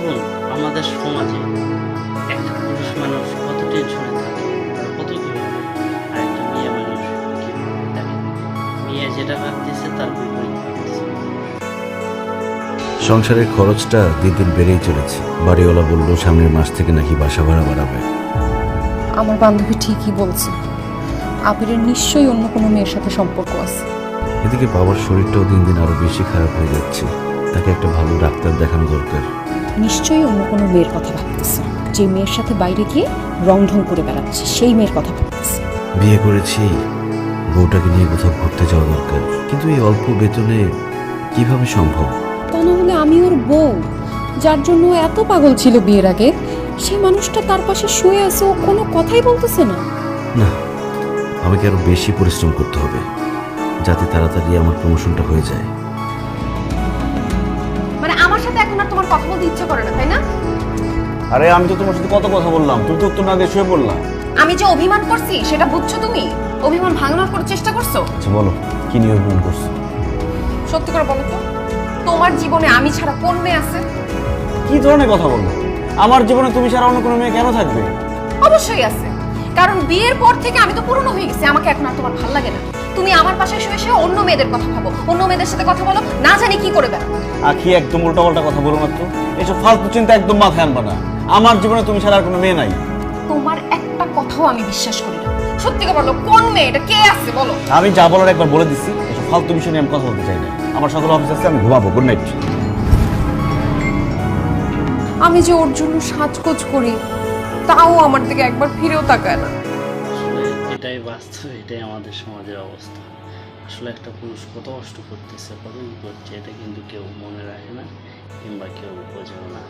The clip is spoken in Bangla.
ভাবুন আমাদের সমাজে একটা পুরুষ মানুষ কত টেনশনে থাকে আর কত কি ভাবে, আর একটা মেয়ে মানুষ কি ভাবে। দেখেন মেয়ে যেটা ভাবতেছে তার বিপরীত ভাবতেছে। সংসারের খরচটা দিন দিন বেড়েই চলেছে। বাড়িওয়ালা বলল সামনের মাস থেকে নাকি বাসা ভাড়া বাড়াবে। আমার বান্ধবী ঠিকই বলছে, আবিরের নিশ্চয়ই অন্য কোনো মেয়ের সাথে সম্পর্ক আছে। এদিকে বাবার শরীরটাও দিন দিন আরো বেশি খারাপ হয়ে যাচ্ছে। তাকে একটা ভালো ডাক্তার দেখানো দরকার। নিশ্চয়ই অন্য কোনো মেয়ের কথা ভাবতেছে, যে মেয়ের সাথে বাইরে গিয়ে রং ঢং করে বেড়াচ্ছে সেই মেয়ের কথা ভাবতেছে। বিয়ে করেছি, বউটাকে নিয়ে কোথাও ঘুরতে যাওয়া দরকার, কিন্তু এই অল্প বেতনে কিভাবে সম্ভব? তা না হলে আমি ওর বউ, যার জন্য ও এত পাগল ছিল বিয়ের আগে, সেই মানুষটা তার পাশে শুয়ে আছে, ও কোনো কথাই বলতেছে না। না, আমাকে আরো বেশি পরিশ্রম করতে হবে যাতে তাড়াতাড়ি আমার প্রমোশনটা হয়ে যায়। মানে আমার সাথে এখন আর তোমার কথা বলতে ইচ্ছা করে না, তাই না? আরে আমি তো তোমার সাথে কত কথা বললাম, তুমি তো উত্তর না দিয়ে শুয়ে পড়লাম। আমি যে অভিমান করছি সেটা বুঝছো তুমি? অভিমান ভাঙানোর কোনো চেষ্টা করছো? আচ্ছা বলো, কি নিয়ে অভিমান করছো? সত্যি করে বলো তো, তোমার জীবনে আমি ছাড়া কোন মেয়ে আছে? কি ধরনের কথা বললো? আমার জীবনে তুমি ছাড়া অন্য কোনো মেয়ে কেন থাকবে? অবশ্যই আছে, কারণ বিয়ের পর থেকে আমি তো পুরনো হয়ে গেছি, আমাকে এখন আর তোমার ভালো লাগে না। তুমি আমার পাশে শুয়ে শুয়ে অন্য মেয়েদের কথা ভাবো, অন্য মেয়েদের সাথে কথা বলো, না জানি কি করে বেড়াও। আখি একদম উল্টাপাল্টা কথা বলো না তো, এইসব ফালতু চিন্তা একদম মাথায় আনবা না। আমার জীবনে তুমি ছাড়া আর কোনো মেয়ে নাই। তোমার একটা কথাও আমি বিশ্বাস করি না। সত্যি করে বলো, কোন মেয়ে এটা, কে আছে বলো? আমি যা বলার একবার বলে দিচ্ছি, এসব ফালতু বিষয় নিয়ে আমি কথা বলতে চাই না। আমার সকালে অফিস আছে, আমি ঘুমাবো। Good night. আমি যে ওর জন্য সাজগোজ করি, তাও আমার দিকে একবার ফিরেও তাকায় না। আসলে এটাই বাস্তব, এটাই আমাদের সমাজের অবস্থা। আসলে একটা পুরুষ কত কষ্ট করতেছে, কত কি করছে, এটা কিন্তু কেউ মনে রাখে না কিংবা কেউ বোঝেও না।